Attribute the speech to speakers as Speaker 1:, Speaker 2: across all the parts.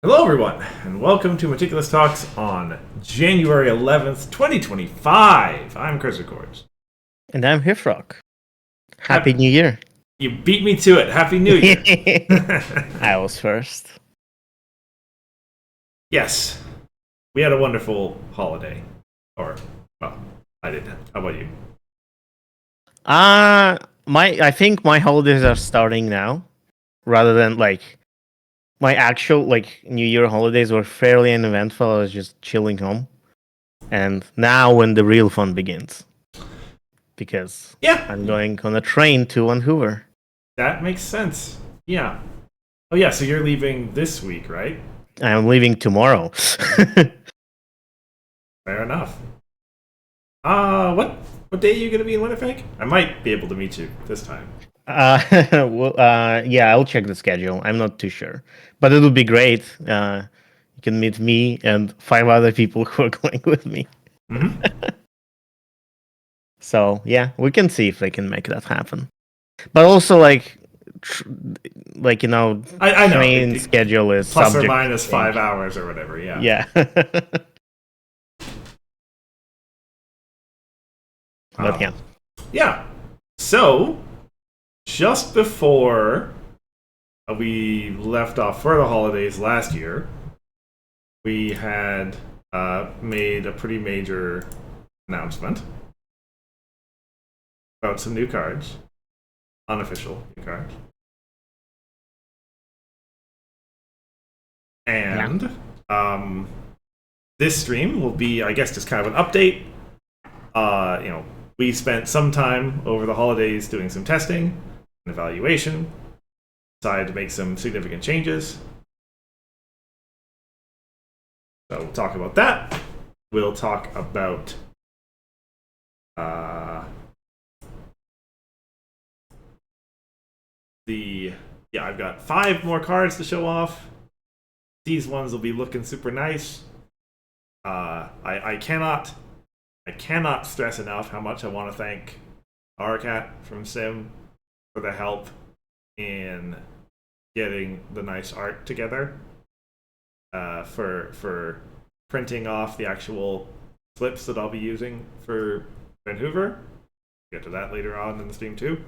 Speaker 1: Hello, everyone, and welcome to Meticulous Talks on January 11th, 2025. I'm Chris Records.
Speaker 2: And I'm Hithroc. Happy New Year.
Speaker 1: You beat me to it. Happy New Year.
Speaker 2: I was first.
Speaker 1: Yes, we had a wonderful holiday. Or, well, I did. How about you?
Speaker 2: I think my holidays are starting now, rather than my actual New Year holidays were fairly uneventful. I was just chilling home, and now when the real fun begins, because
Speaker 1: Yeah,
Speaker 2: I'm going on a train to Vanhoover.
Speaker 1: that makes sense. Yeah. Oh, yeah, so you're leaving this week, right?
Speaker 2: I'm leaving tomorrow.
Speaker 1: Fair enough. What day are you going to be in Winnipeg? I might be able to meet you this time.
Speaker 2: Yeah, I'll check the schedule. I'm not too sure, but it would be great. You can meet me and 5 other people who are going with me.
Speaker 1: Mm-hmm.
Speaker 2: So yeah, we can see if they can make that happen. But also, tr-
Speaker 1: I know.
Speaker 2: train schedule is
Speaker 1: plus or
Speaker 2: subject to
Speaker 1: minus
Speaker 2: change.
Speaker 1: 5 hours or whatever, yeah.
Speaker 2: Yeah. But yeah.
Speaker 1: Yeah. So, just before we left off for the holidays last year, we had made a pretty major announcement about some new cards, unofficial new cards. And this stream will be, I guess, just kind of an update. We spent some time over the holidays doing some testing and evaluation, decided to make some significant changes. So we'll talk about that. We'll talk about I've got 5 more cards to show off. These ones will be looking super nice. I cannot stress enough how much I want to thank Arcat from Sim for the help in getting the nice art together. For printing off the actual slips that I'll be using for Vanhoover. Get to that later on in the stream too.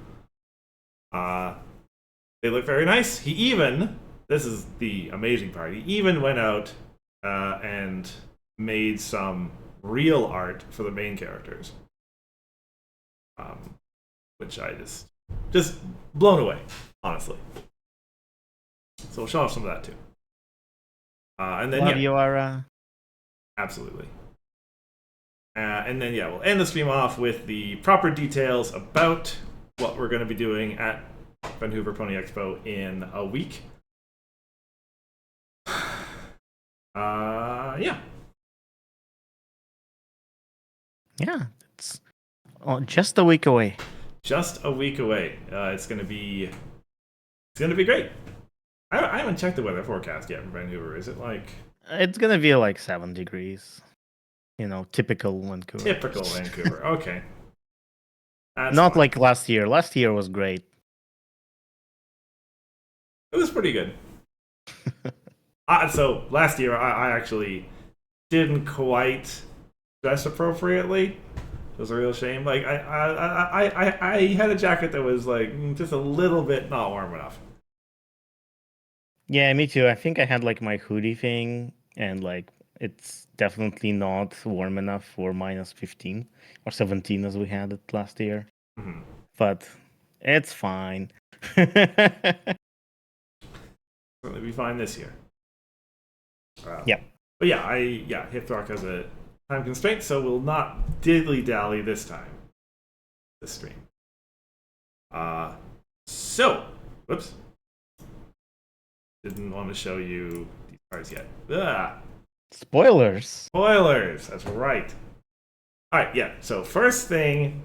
Speaker 1: They look very nice. This is the amazing part, he even went out and made some real art for the main characters. Which I just blown away, honestly. So we'll show off some of that too. And then
Speaker 2: you are
Speaker 1: absolutely. And then we'll end the stream off with the proper details about what we're going to be doing at Vanhoover Pony Expo in a week. Yeah.
Speaker 2: Yeah, it's just a week away.
Speaker 1: Just a week away. It's gonna be great. I haven't checked the weather forecast yet for Vancouver. Is it like
Speaker 2: It's gonna be like 7 degrees. Typical Vancouver.
Speaker 1: typical Vancouver? Okay. That's
Speaker 2: Not
Speaker 1: fine.
Speaker 2: like last year. Last year was great.
Speaker 1: It was pretty good. So last year I actually didn't quite dress appropriately. It was a real shame. Like I had a jacket that was like just a little bit not warm enough.
Speaker 2: Yeah, me too. I think I had like my hoodie thing, and it's definitely not warm enough for minus 15 or 17 as we had it last year.
Speaker 1: Mm-hmm.
Speaker 2: But it's fine.
Speaker 1: It'll be fine this year.
Speaker 2: Yeah.
Speaker 1: But Hithroc has a time constraint, so we'll not dilly-dally this time. This stream. Whoops. Didn't want to show you these cards yet.
Speaker 2: Spoilers.
Speaker 1: Spoilers, that's right. Alright, yeah, so first thing,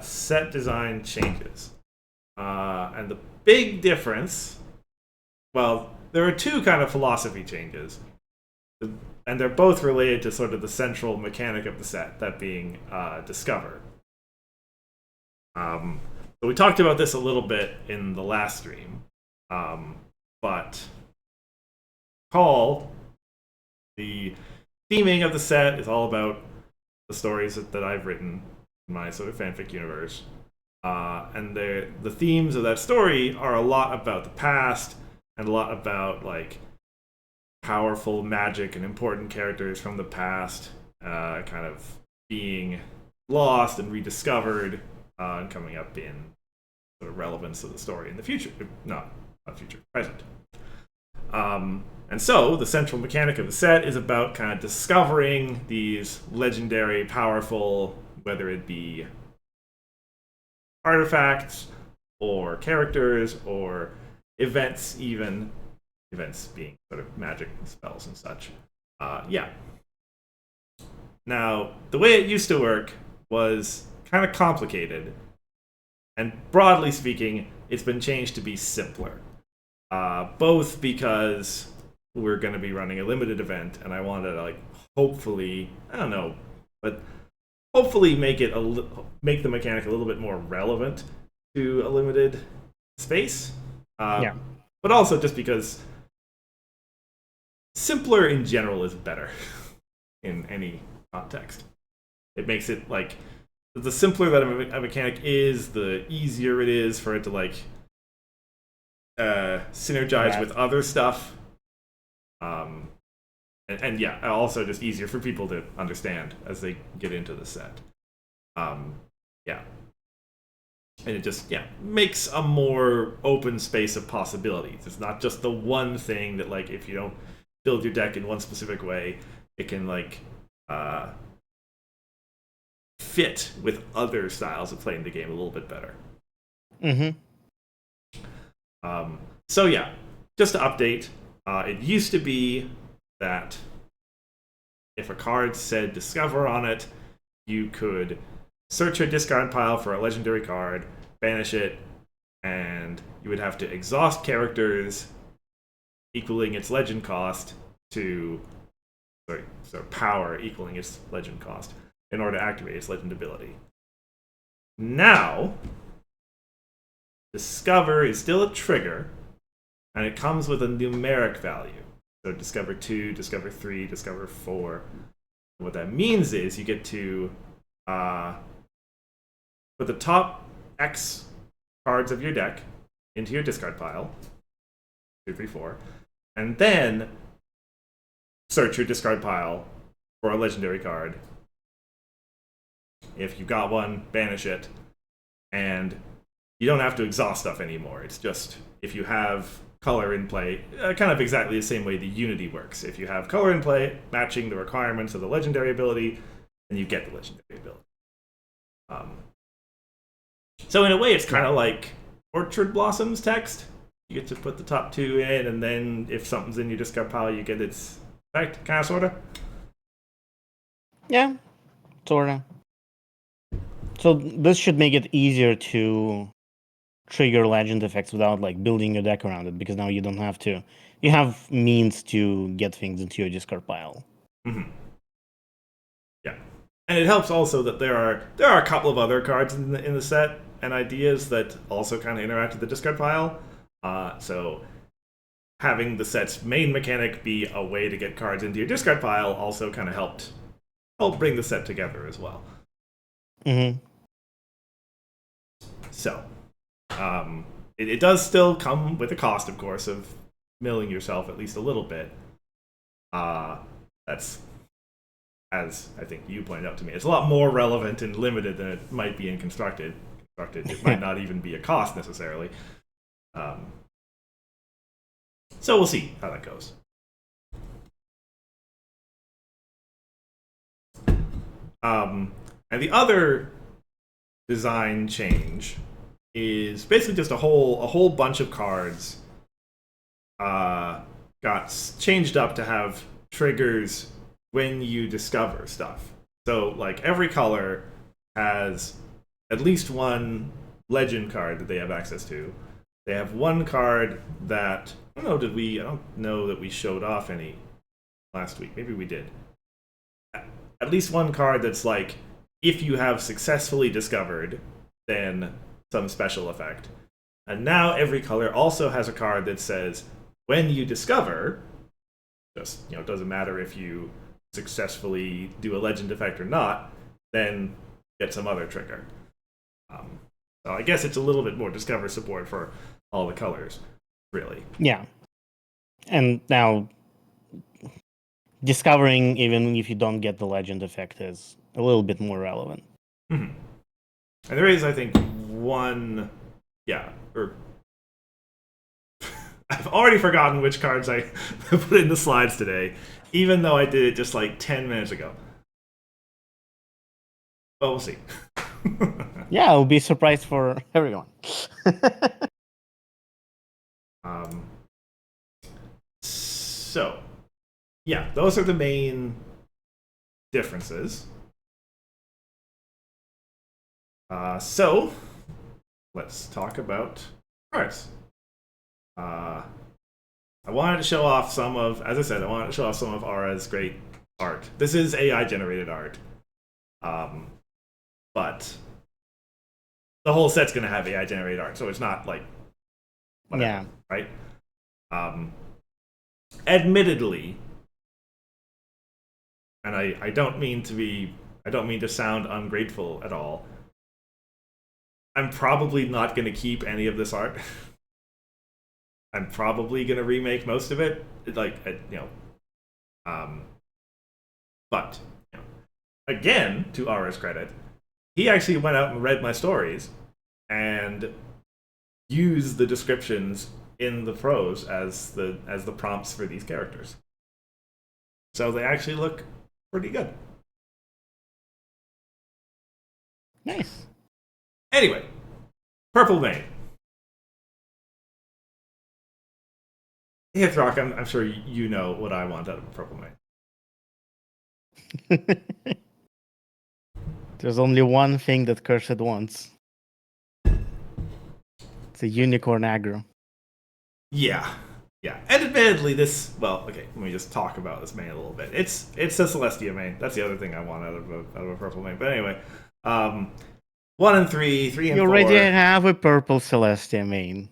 Speaker 1: set design changes. And the big difference, well, there are 2 kind of philosophy changes. And they're both related to sort of the central mechanic of the set, that being Discover. So we talked about this a little bit in the last stream, but recall, the theming of the set is all about the stories that I've written in my sort of fanfic universe. And the themes of that story are a lot about the past and a lot about like powerful magic and important characters from the past kind of being lost and rediscovered and coming up in sort of relevance of the story in the future. Not future, present. And so the central mechanic of the set is about kind of discovering these legendary, powerful, whether it be artifacts or characters or events, even events being sort of magic spells and such. Yeah. Now, the way it used to work was kind of complicated, and broadly speaking, it's been changed to be simpler. Both because we're going to be running a limited event, and I wanted to like hopefully, I don't know, but hopefully make the mechanic a little bit more relevant to a limited space.
Speaker 2: Yeah.
Speaker 1: But also just because simpler in general is better in any context. It makes it like the simpler that a mechanic is, the easier it is for it to like synergize with other stuff. And yeah, also just easier for people to understand as they get into the set. Yeah. And it just, makes a more open space of possibilities. It's not just the one thing that, like, if you don't build your deck in one specific way, it can, like, fit with other styles of playing the game a little bit better.
Speaker 2: Mm-hmm.
Speaker 1: So, yeah, just to update, it used to be that if a card said Discover on it, you could search your discard pile for a legendary card, banish it, and you would have to exhaust characters equaling its legend cost to power equaling its legend cost in order to activate its legend ability. Now, Discover is still a trigger, and it comes with a numeric value. So Discover 2, Discover 3, Discover 4. What that means is you get to put the top X cards of your deck into your discard pile, 2, 3, 4, and then search your discard pile for a legendary card. If you got one, banish it, and you don't have to exhaust stuff anymore. It's just if you have color in play, kind of exactly the same way the Unity works. If you have color in play matching the requirements of the legendary ability, then you get the legendary ability. So in a way, it's kind of like Orchard Blossoms text. You get to put the top 2 in, and then if something's in your discard pile, you get its effect, kind of, sort of.
Speaker 2: Yeah, sort of. So this should make it easier to trigger legend effects without like building your deck around it, because now you don't have to. You have means to get things into your discard pile.
Speaker 1: Mm-hmm. Yeah, and it helps also that there are a couple of other cards in the set and ideas that also kind of interact with the discard pile. So having the set's main mechanic be a way to get cards into your discard pile also kind of helped bring the set together as well.
Speaker 2: Mm-hmm.
Speaker 1: So, it does still come with a cost, of course, of milling yourself at least a little bit. That's, as I think you pointed out to me, it's a lot more relevant and limited than it might be in Constructed. It might not even be a cost necessarily. So we'll see how that goes. And the other design change is basically just a whole bunch of cards got changed up to have triggers when you discover stuff. So like every color has at least one legend card that they have access to. They have one card that I don't know that we showed off any last week. Maybe we did. At least one card that's like, if you have successfully discovered, then some special effect. And now every color also has a card that says, when you discover, just, it doesn't matter if you successfully do a legend effect or not, then get some other trigger. So I guess it's a little bit more Discover support for all the colors, really.
Speaker 2: Yeah. And now, discovering, even if you don't get the legend effect, is a little bit more relevant.
Speaker 1: Mm-hmm. And there is, I think, one... Yeah, or... I've already forgotten which cards I put in the slides today, even though I did it just like 10 minutes ago. But we'll see.
Speaker 2: Yeah, I'll be surprised for everyone.
Speaker 1: So, yeah, those are the main differences. So, let's talk about cards. I wanted to show off some of, as I said, I wanted to show off some of Ara's great art. This is AI generated art. But the whole set's going to have AI generated art, so it's not like whatever,
Speaker 2: Yeah.
Speaker 1: right? Admittedly, and I don't mean to sound ungrateful at all. I'm probably not going to keep any of this art. I'm probably going to remake most of it, but again, to Ara's credit, he actually went out and read my stories and used the descriptions in the prose as the prompts for these characters. So they actually look pretty good.
Speaker 2: Nice.
Speaker 1: Anyway, Purple Vein. Hithrock, I'm sure you know what I want out of a Purple Vein.
Speaker 2: There's only one thing that Cursed wants. It's a unicorn aggro.
Speaker 1: Yeah. And admittedly, let me just talk about this main a little bit. It's a Celestia main. That's the other thing I want out of a Purple main. But anyway, 1 and 3, 3 and 4.
Speaker 2: You already have a purple Celestia main.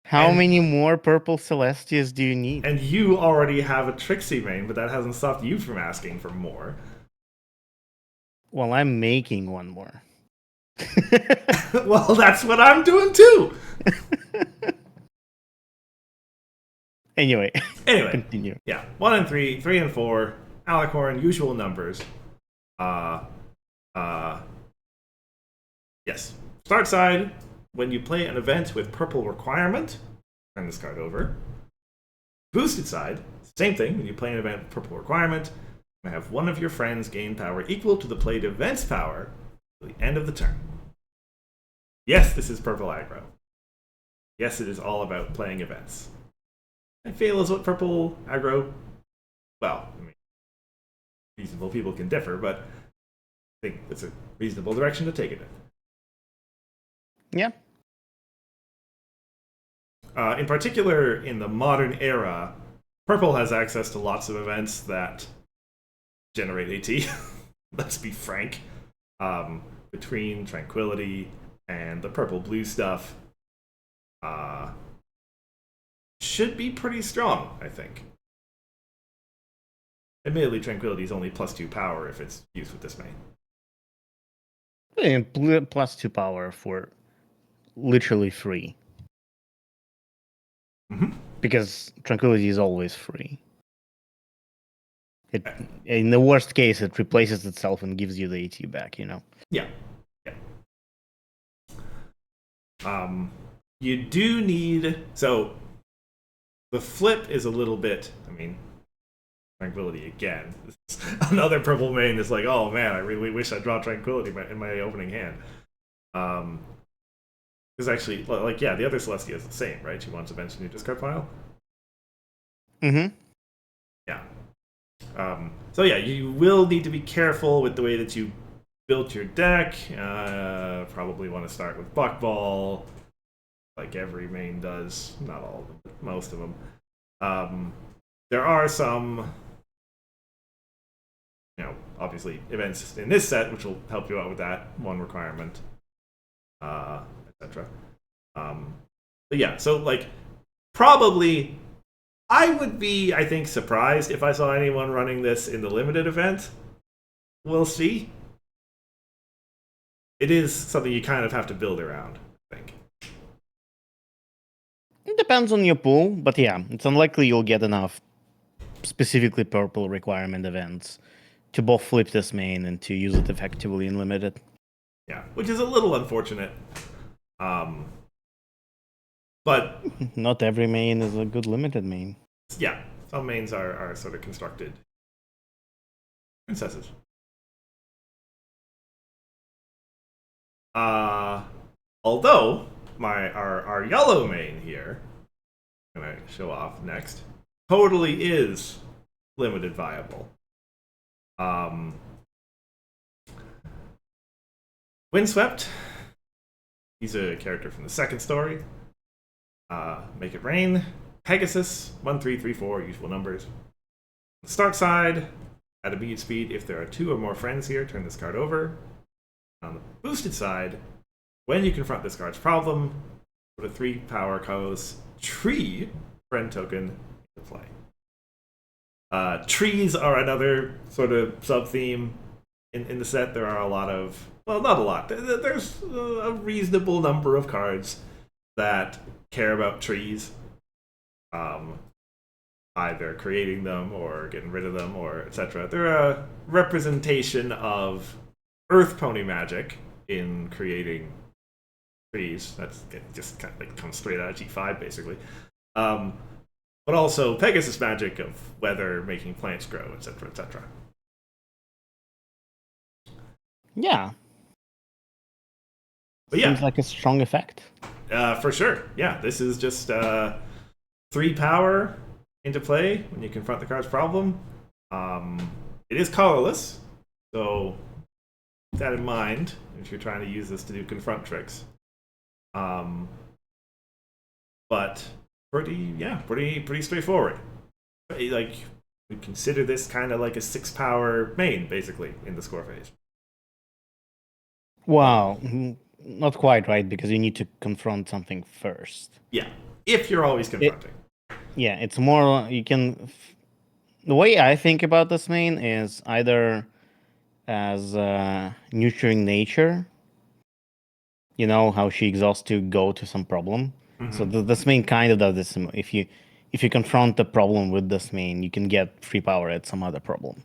Speaker 2: How many more purple Celestias do you need?
Speaker 1: And you already have a Trixie main, but that hasn't stopped you from asking for more.
Speaker 2: Well, I'm making one more.
Speaker 1: Well, that's what I'm doing too.
Speaker 2: Anyway,
Speaker 1: continue. Yeah, 1 and 3, 3 and 4, Alicorn, usual numbers. Yes. Start side, when you play an event with purple requirement, turn this card over. Boosted side, same thing, when you play an event with purple requirement, you have one of your friends gain power equal to the played event's power at the end of the turn. Yes, this is purple aggro. Yes, it is all about playing events. I feel is what purple aggro, well, I mean, reasonable people can differ, but I think it's a reasonable direction to take it in.
Speaker 2: Yeah.
Speaker 1: In particular, in the modern era, purple has access to lots of events that generate AT. Let's be frank. Between Tranquility and the purple-blue stuff, should be pretty strong, I think. Admittedly, Tranquility is only +2 power if it's used with this main.
Speaker 2: And +2 power for literally free.
Speaker 1: Mm-hmm.
Speaker 2: Because Tranquility is always free. In the worst case, it replaces itself and gives you the AT back,
Speaker 1: Yeah. You do need... So, the flip is a little bit... I mean, Tranquility again. Another purple main that's like, oh man, I really wish I draw Tranquility in my opening hand. Because actually, the other Celestia is the same, right? She wants events in your discard pile.
Speaker 2: Mm-hmm.
Speaker 1: Yeah. So yeah, you will need to be careful with the way that you built your deck. Probably want to start with Buckball, like every main does. Not all of them, but most of them. There are some, obviously events in this set which will help you out with that one requirement, etc. But yeah, so probably I would be, I think, surprised if I saw anyone running this in the limited event. We'll see. It is something you kind of have to build around, I think.
Speaker 2: It depends on your pool, but yeah, it's unlikely you'll get enough specifically purple requirement events to both flip this main and to use it effectively in limited.
Speaker 1: Yeah, which is a little unfortunate. But
Speaker 2: not every main is a good limited main.
Speaker 1: Yeah, some mains are sort of constructed princesses. Although our yellow main here, I'm gonna show off next, totally is limited viable. Windswept. He's a character from the second story. Make It Rain. Pegasus, 1334, usual numbers. On the start side, at immediate speed, if there are 2 or more friends here, turn this card over. On the boosted side, when you confront this card's problem, put a 3 power colorless tree friend token into play. Trees are another sort of sub-theme in the set. There are a lot of, well, not a lot. There's a reasonable number of cards that care about trees. Either creating them or getting rid of them or etc. They're a representation of Earth Pony magic in creating trees. That's just kind of like comes straight out of G5 basically. But also Pegasus magic of weather making plants grow, etc. etc.
Speaker 2: Yeah.
Speaker 1: But yeah,
Speaker 2: seems like a strong effect.
Speaker 1: For sure. Yeah, this is just 3 power into play when you confront the card's problem. It is colorless, so keep that in mind if you're trying to use this to do confront tricks. But pretty straightforward. Like, we consider this kind of like a 6 power main, basically, in the score phase.
Speaker 2: Wow, not quite, right? Because you need to confront something first.
Speaker 1: Yeah, if you're always confronting.
Speaker 2: Yeah, it's more you can. The way I think about this main is either as nurturing nature. You know how she exhausts to go to some problem.
Speaker 1: Mm-hmm.
Speaker 2: So this main kind of does this. If you confront the problem with this main, you can get free power at some other problem.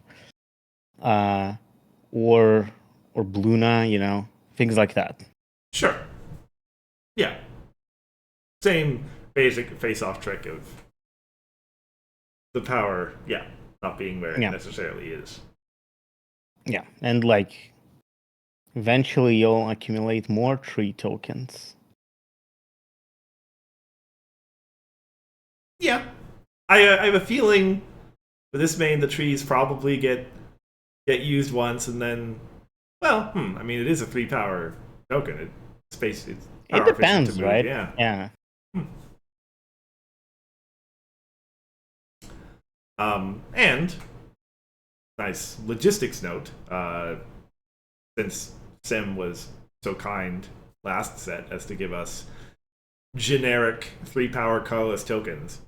Speaker 2: Or Bluna, you know, things like that.
Speaker 1: Sure. Yeah. Same basic face-off trick of the power, yeah, not being where it necessarily is.
Speaker 2: Yeah, and like eventually you'll accumulate more tree tokens.
Speaker 1: Yeah. I have a feeling for this main the trees probably get used once and then, well, I mean, it is a 3 power token. It's
Speaker 2: It depends, right?
Speaker 1: Yeah.
Speaker 2: Yeah.
Speaker 1: And nice logistics note. Since Sim was so kind last set as to give us generic 3 power colorless tokens,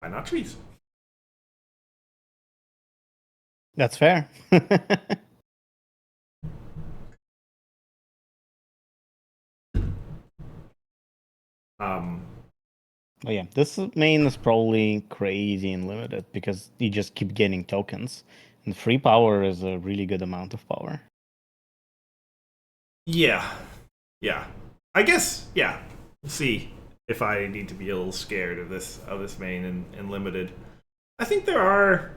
Speaker 1: why not trees?
Speaker 2: That's fair. Well, yeah, this main is probably crazy and limited because you just keep getting tokens, and free power is a really good amount of power.
Speaker 1: Yeah, I guess yeah. We'll see if I need to be a little scared of this main in limited. I think there are,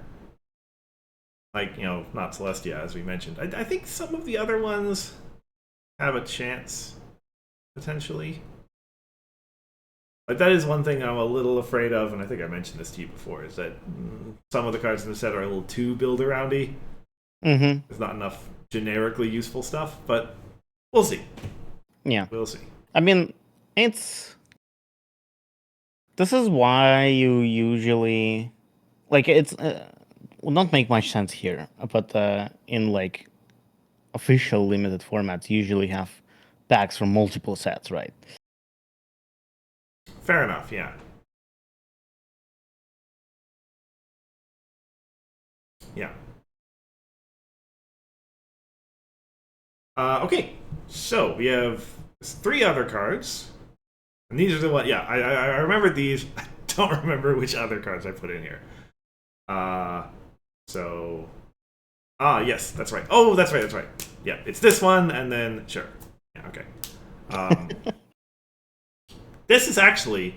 Speaker 1: like, you know, not Celestia as we mentioned. I think some of the other ones have a chance potentially. Like, that is one thing I'm a little afraid of, and I think I mentioned this to you before, is that some of the cards in the set are a little too build-aroundy.
Speaker 2: Mm-hmm.
Speaker 1: There's not enough generically useful stuff, but we'll see.
Speaker 2: Yeah.
Speaker 1: We'll see.
Speaker 2: I mean, this is why you usually... Like, it's... will not make much sense here, but in, like, official limited formats, you usually have packs from multiple sets, right?
Speaker 1: Fair enough, yeah. Yeah. Okay, so we have 3 other cards. And these are the ones, yeah, I remember these. I don't remember which other cards I put in here. Uh, so, yes, that's right. Oh, that's right. Yeah, it's this one, and then, sure. Yeah, okay. Um, this is actually,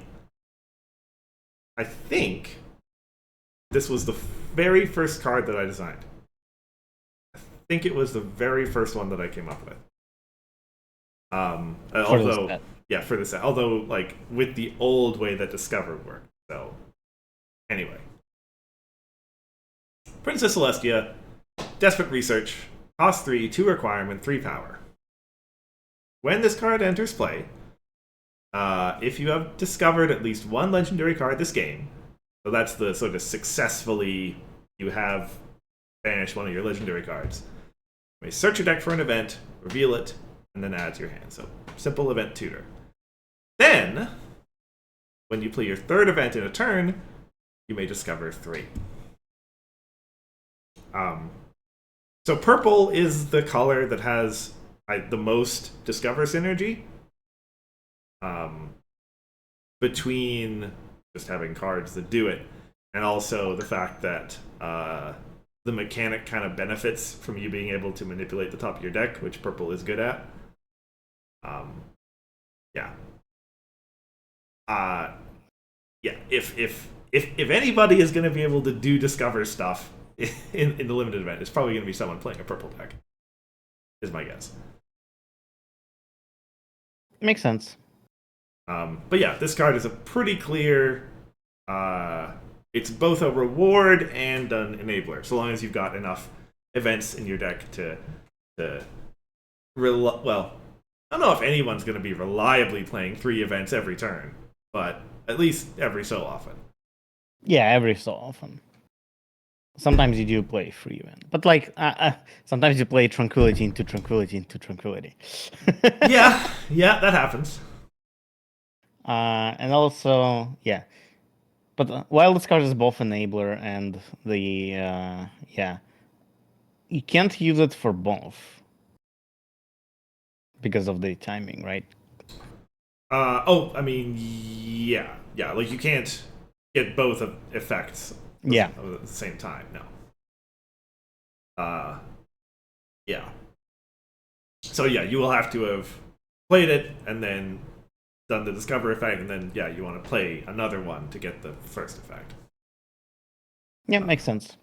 Speaker 1: I think, this was the very first card that I designed. I think it was the very first one that I came up with. Although, yeah, for this, although like with the old way that Discover worked. So, anyway, Princess Celestia, Desperate Research, cost 3, 2 requirement, 3 power. When this card enters play, if you have discovered at least one legendary card this game, so that's the sort of successfully you have banished one of your legendary cards. You may search your deck for an event, reveal it, and then add to your hand. So simple event tutor. Then, when you play your 3rd event in a turn, you may discover 3. So purple is the color that has the most discover synergy. Between just having cards that do it, and also the fact that the mechanic kind of benefits from you being able to manipulate the top of your deck, which purple is good at. Yeah. Yeah. If anybody is going to be able to do discover stuff in the limited event, it's probably going to be someone playing a purple deck. Is my guess.
Speaker 2: Makes sense.
Speaker 1: But yeah, this card is a pretty clear. It's both a reward and an enabler, so long as you've got enough events in your deck to well, I don't know if anyone's going to be reliably playing 3 events every turn, but at least every so often.
Speaker 2: Yeah, every so often. Sometimes you do play 3 events, but like sometimes you play Tranquility into Tranquility into Tranquility.
Speaker 1: yeah, that happens.
Speaker 2: And also, yeah. But while this card is both enabler and the yeah, you can't use it for both because of the timing, right?
Speaker 1: I mean, yeah, like you can't get both effects at the same time. No. Yeah. So yeah, you will have to have played it and then done the discover effect, and then yeah, you want to play another one to get the first effect.
Speaker 2: Yeah, makes sense.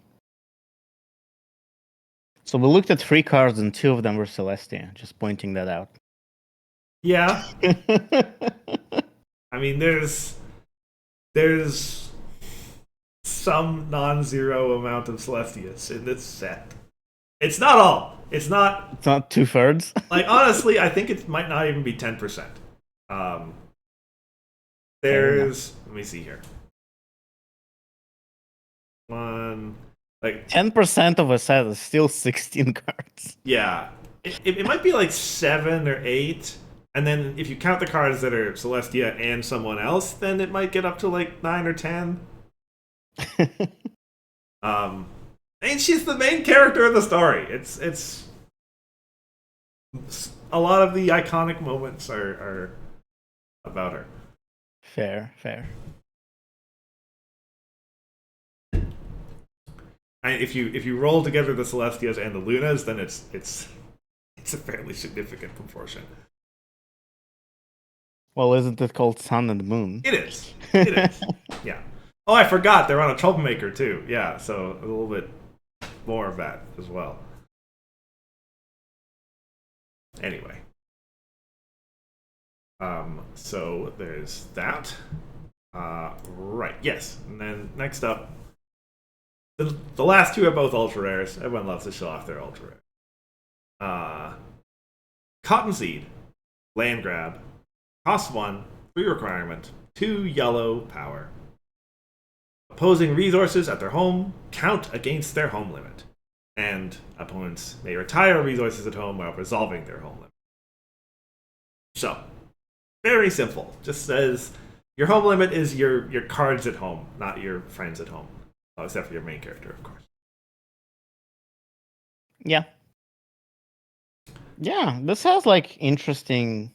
Speaker 2: So we looked at 3 cards and 2 of them were Celestia. Just pointing that out.
Speaker 1: Yeah. I mean, there's some non-zero amount of Celestias in this set. It's not all. It's not
Speaker 2: 2/3.
Speaker 1: Like honestly, I think it might not even be 10%. There's let me see here. One like
Speaker 2: 10% of a set is still 16 cards.
Speaker 1: Yeah, it might be like 7 or 8, and then if you count the cards that are Celestia and someone else, then it might get up to like 9 or 10. And she's the main character of the story. It's a lot of the iconic moments are about her.
Speaker 2: Fair.
Speaker 1: If you roll together the Celestias and the Lunas, then it's a fairly significant proportion.
Speaker 2: Well, isn't it called Sun and Moon?
Speaker 1: It is. Yeah. Oh, I forgot they're on a troublemaker too. Yeah, so a little bit more of that as well. Anyway. So there's that. Right, yes. And then next up, the last 2 are both ultra rares. Everyone loves to show off their ultra rare. Cottonseed, land grab, cost 1, 3 requirement, 2 yellow power. Opposing resources at their home count against their home limit, and opponents may retire resources at home while resolving their home limit. So, very simple. Just says your home limit is your cards at home, not your friends at home. Except for your main character, of course.
Speaker 2: Yeah. Yeah, this has like interesting.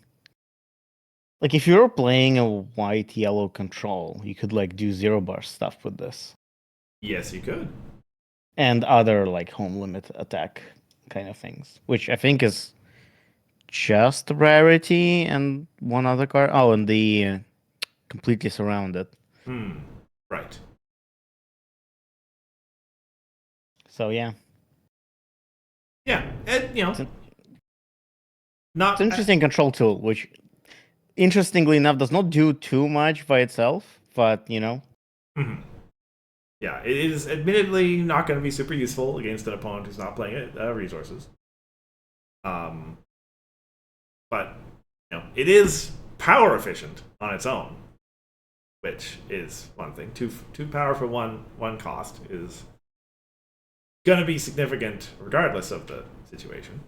Speaker 2: Like if you're playing a white yellow control, you could like do zero bar stuff with this.
Speaker 1: Yes, you could.
Speaker 2: And other like home limit attack kind of things, which I think is just rarity and one other card. Oh, and the completely surrounded.
Speaker 1: Right.
Speaker 2: So yeah,
Speaker 1: Yeah, and
Speaker 2: it's an, it's an
Speaker 1: not.
Speaker 2: interesting control tool, which interestingly enough does not do too much by itself, but
Speaker 1: Mhm. Yeah, it is admittedly not going to be super useful against an opponent who's not playing it, resources. Um, but it is power efficient on its own, which is one thing. Two power for one cost is going to be significant regardless of the situation.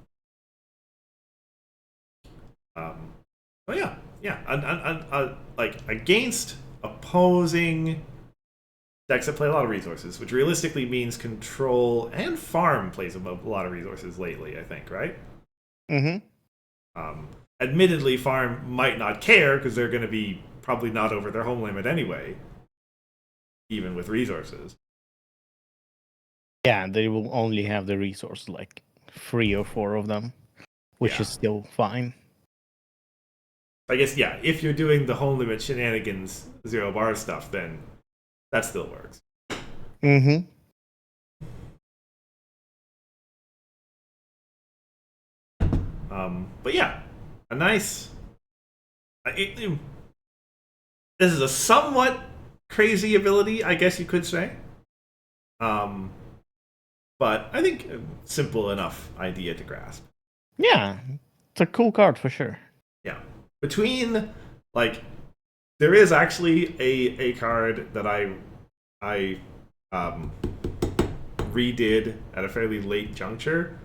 Speaker 1: But yeah, like against opposing decks that play a lot of resources, which realistically means control and farm plays a lot of resources lately, I think, right?
Speaker 2: Mm-hmm.
Speaker 1: Admittedly, farm might not care because they're going to be probably not over their home limit anyway, even with resources.
Speaker 2: Yeah, they will only have the resource like 3 or 4 of them, which
Speaker 1: Yeah.
Speaker 2: is still fine.
Speaker 1: I guess, yeah, if you're doing the home limit shenanigans, zero bar stuff, then that still works.
Speaker 2: Mm-hmm.
Speaker 1: But yeah, a nice. This is a somewhat crazy ability, I guess you could say. Um, but I think a simple enough idea to grasp.
Speaker 2: Yeah, it's a cool card for sure.
Speaker 1: Yeah. Between, like, there is actually a card that I redid at a fairly late juncture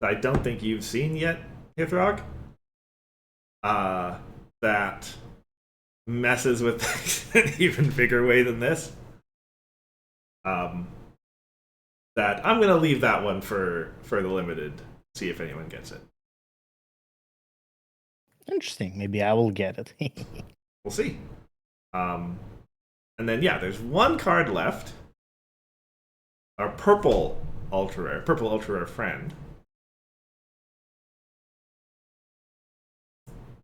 Speaker 1: that I don't think you've seen yet, Hithrock. That messes with things in an even bigger way than this. That I'm gonna leave that one for the limited. See if anyone gets it.
Speaker 2: Interesting. Maybe I will get it.
Speaker 1: We'll see. And then yeah, there's one card left. Our purple ultra rare friend.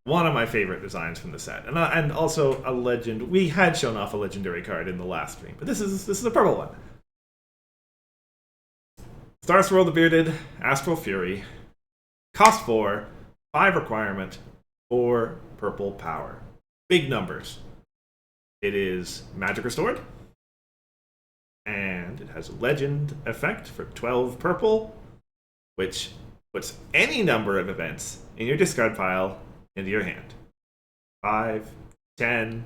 Speaker 1: One of my favorite designs from the set, and also a legend. We had shown off a legendary card in the last stream, but this is a purple one. Star Swirl the Bearded, Astral Fury, cost 4, 5 requirement, 4 purple power. Big numbers. It is magic restored, and it has a legend effect for 12 purple, which puts any number of events in your discard pile into your hand. 5, 10,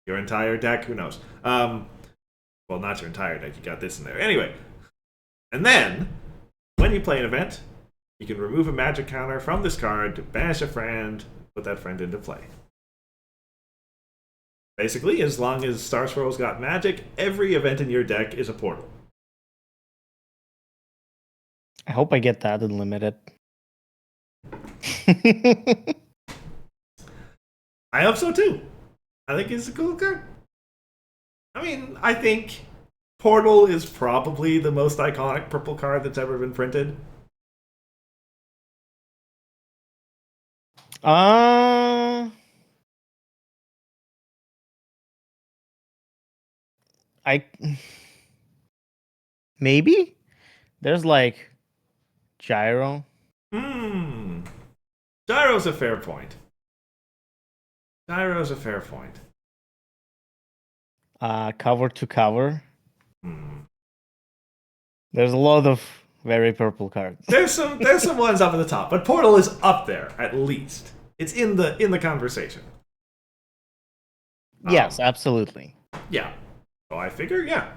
Speaker 1: your entire deck, who knows? Well, not your entire deck, you got this in there. Anyway, and then, when you play an event, you can remove a magic counter from this card to banish a friend, put that friend into play. Basically, as long as Star Swirl's got magic, every event in your deck is a portal.
Speaker 2: I hope I get that unlimited.
Speaker 1: I hope so too. I think it's a cool card. I mean, I think Portal is probably the most iconic purple card that's ever been printed.
Speaker 2: Uh, I maybe there's like Gyro.
Speaker 1: Hmm. Gyro's a fair point. Gyro's a fair point.
Speaker 2: Cover to cover.
Speaker 1: Hmm.
Speaker 2: There's a lot of very purple cards.
Speaker 1: There's some ones up at the top, but Portal is up there at least. It's in the conversation.
Speaker 2: Yes, absolutely.
Speaker 1: Yeah. So I figure, yeah.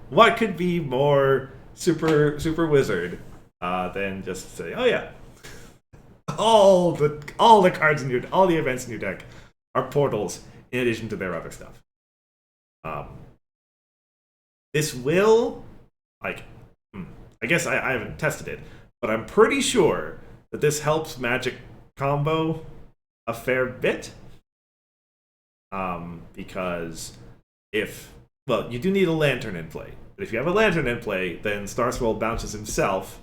Speaker 1: What could be more super wizard than just say, oh yeah, all the cards in all the events in your deck are portals in addition to their other stuff. This will, like, I guess I haven't tested it, but I'm pretty sure that this helps Magic combo a fair bit. Because you do need a lantern in play. But if you have a lantern in play, then Star Scroll bounces himself,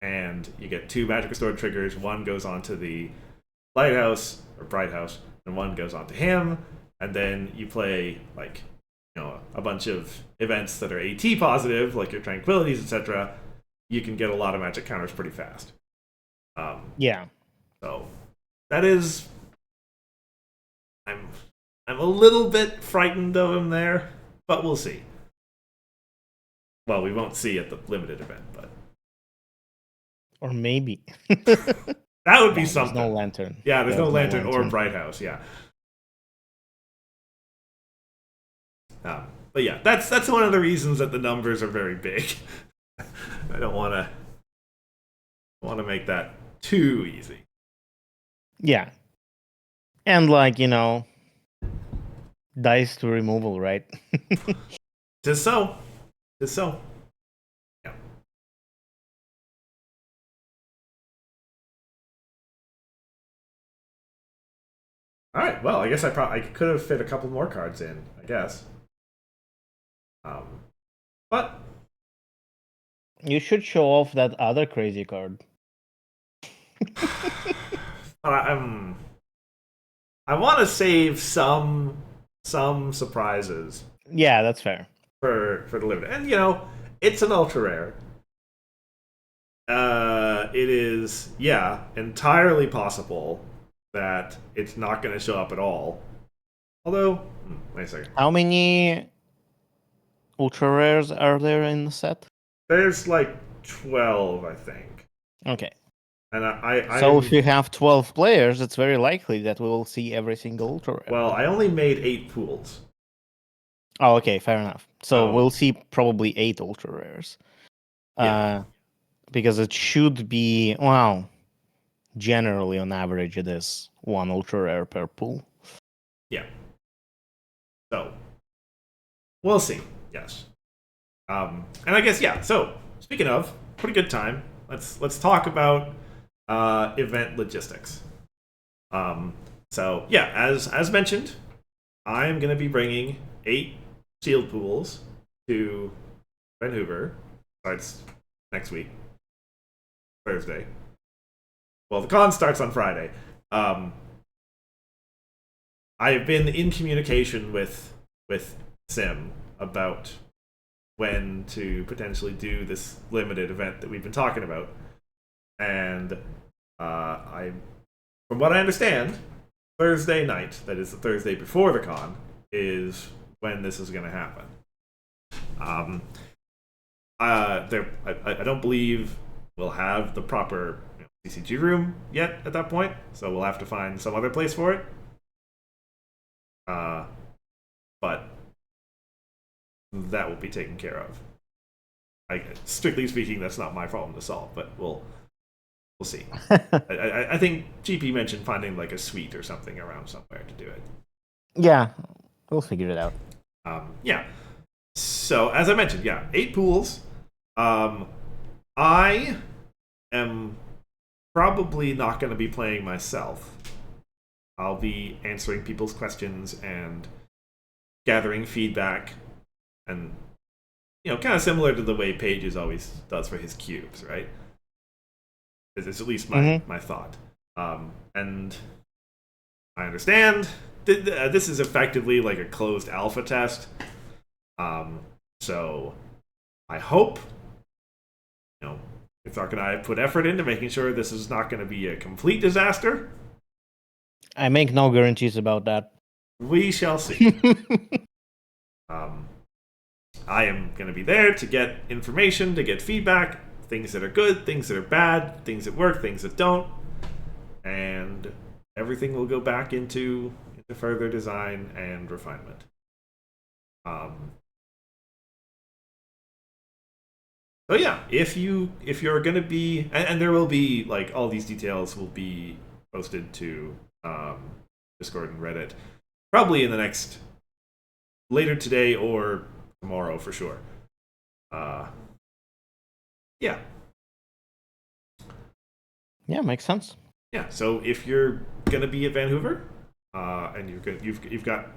Speaker 1: and you get 2 Magic Restored triggers. One goes onto the Lighthouse or Bright House, and one goes onto him. And then you play a bunch of events that are AT positive, like your Tranquilities, etc. You can get a lot of Magic counters pretty fast.
Speaker 2: Yeah.
Speaker 1: So that is, I'm a little bit frightened of him there, but we'll see. Well, we won't see at the limited event, but
Speaker 2: Or maybe.
Speaker 1: that would be something.
Speaker 2: There's no lantern.
Speaker 1: Yeah, there's no lantern or Bright House. Yeah. But yeah, that's one of the reasons that the numbers are very big. I don't want to make that too easy.
Speaker 2: Yeah. And dice to removal, right?
Speaker 1: Just so. Yeah. All right. Well, I guess I could have fit a couple more cards in. I guess. But
Speaker 2: you should show off that other crazy card.
Speaker 1: I want to save some surprises.
Speaker 2: Yeah, that's fair.
Speaker 1: For the limited, and it's an ultra rare. It is entirely possible that it's not going to show up at all. Although, wait a second.
Speaker 2: How many ultra rares are there in the set?
Speaker 1: There's 12, I think.
Speaker 2: Okay.
Speaker 1: And I
Speaker 2: so if you have 12 players, it's very likely that we will see every single ultra rare.
Speaker 1: Well, I only made 8 pools.
Speaker 2: Oh, okay, fair enough. So we'll see probably 8 ultra rares. Yeah. Because it should be, generally on average it is 1 ultra rare per pool.
Speaker 1: Yeah. So we'll see. Yes. And I guess so speaking of, pretty good time. Let's talk about event logistics. As mentioned, I'm going to be bringing 8 sealed pools to Vanhoover. Starts next week, Thursday. Well, the con starts on Friday. I've been in communication with Sim about when to potentially do this limited event that we've been talking about, and from what I understand, Thursday night, that is the Thursday before the con, is when this is going to happen. I don't believe we'll have the proper CCG room yet at that point, so we'll have to find some other place for it. But that will be taken care of. Strictly speaking, that's not my problem to solve, but we'll see. I think GP mentioned finding a suite or something around somewhere to do it.
Speaker 2: Yeah, we'll figure it out.
Speaker 1: So as I mentioned, 8 pools. I am probably not going to be playing myself. I'll be answering people's questions and gathering feedback, and kind of similar to the way Pages always does for his cubes, right? It's at least my thought. And I understand this is effectively like a closed alpha test. So I hope Hithroc and I have put effort into making sure this is not going to be a complete disaster.
Speaker 2: I make no guarantees about that.
Speaker 1: We shall see. I am going to be there to get information, to get feedback, things that are good, things that are bad, things that work, things that don't, and everything will go back into further design and refinement. So yeah, if you're going to be, and there will be all these details will be posted to Discord and Reddit, probably in the next later today or tomorrow for sure. Yeah.
Speaker 2: Yeah, makes sense.
Speaker 1: Yeah. So if you're gonna be at Vanhoover, and you've got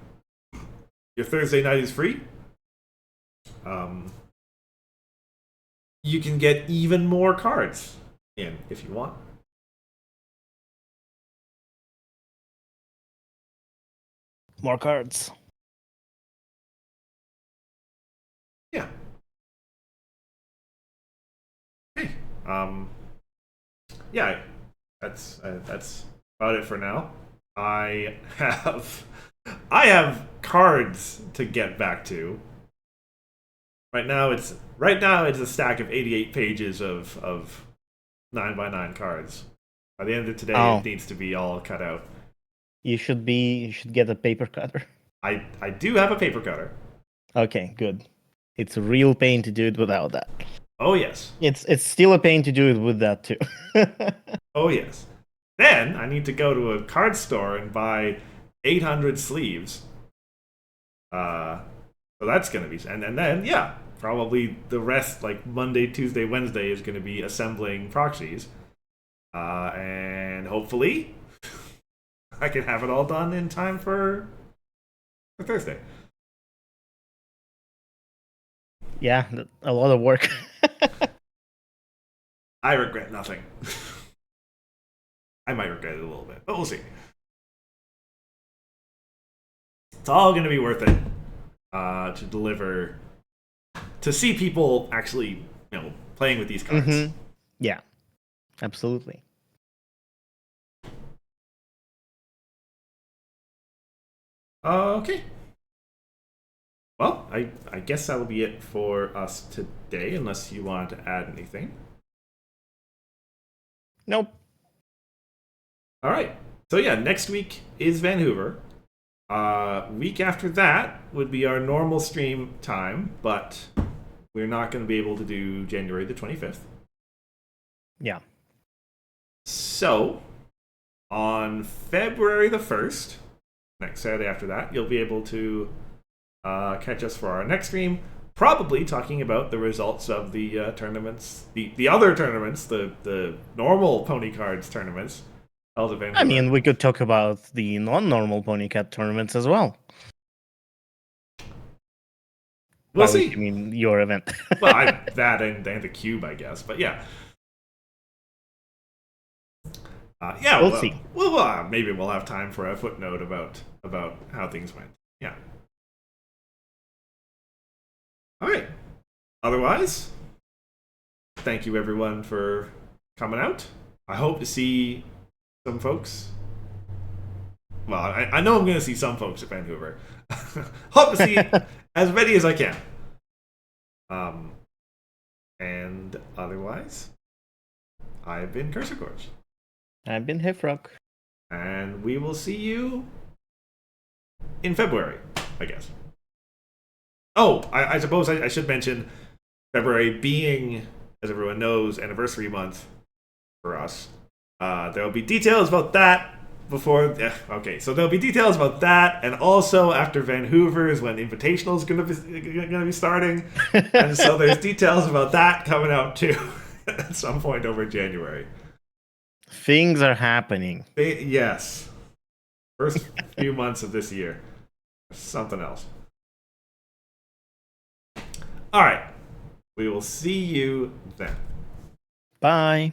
Speaker 1: your Thursday night is free, um, you can get even more cards in if you want.
Speaker 2: More cards.
Speaker 1: Yeah. Hey. Yeah. That's about it for now. I have I have cards to get back to. Right now it's a stack of 88 pages of 9x9 cards. By the end of today, it
Speaker 2: Oh,
Speaker 1: needs to be all cut out.
Speaker 2: you should get a paper cutter.
Speaker 1: I do have a paper cutter.
Speaker 2: Okay, good. It's a real pain to do it without that.
Speaker 1: Oh yes,
Speaker 2: It's still a pain to do it with that too.
Speaker 1: oh yes. Then I need to go to a card store and buy 800 sleeves. Uh, so that's gonna be and then yeah, probably the rest like Monday, Tuesday, Wednesday is gonna be assembling proxies. And hopefully I can have it all done in time for Thursday.
Speaker 2: Yeah, a lot of work.
Speaker 1: I regret nothing. I might regret it a little bit, but we'll see. It's all going to be worth it to deliver, to see people actually, playing with these cards.
Speaker 2: Mm-hmm. Yeah, absolutely.
Speaker 1: Okay. Well, I guess that'll be it for us today, unless you want to add anything.
Speaker 2: Nope.
Speaker 1: All right. So yeah, next week is Vanhoover. Week after that would be our normal stream time, but we're not going to be able to do January the 25th.
Speaker 2: Yeah.
Speaker 1: So on February the 1st, next Saturday after that, you'll be able to catch us for our next stream. Probably talking about the results of the tournaments, the other tournaments, the normal pony cards tournaments held at Vancouver.
Speaker 2: I mean, we could talk about the non-normal pony cat tournaments as well.
Speaker 1: We'll
Speaker 2: By
Speaker 1: see.
Speaker 2: which you mean your event.
Speaker 1: Well, that and the cube, I guess. But yeah, yeah.
Speaker 2: We'll see.
Speaker 1: Well, maybe we'll have time for a footnote about how things went. Yeah. All right. Otherwise, thank you everyone for coming out. I hope to see some folks. Well, I know I'm going to see some folks at Vancouver. Hope to see as many as I can. And otherwise, I've been Cursor Course.
Speaker 2: I've been Hithroc.
Speaker 1: And we will see you in February, I guess. Oh, I suppose I should mention February being, as everyone knows, anniversary month for us. There will be details about that before. Okay, so there'll be details about that, and also after Vanhoover is when Invitational is going to be starting, and so there's details about that coming out too at some point over January.
Speaker 2: Things are happening.
Speaker 1: Yes, first few months of this year, something else. All right, we will see you then.
Speaker 2: Bye.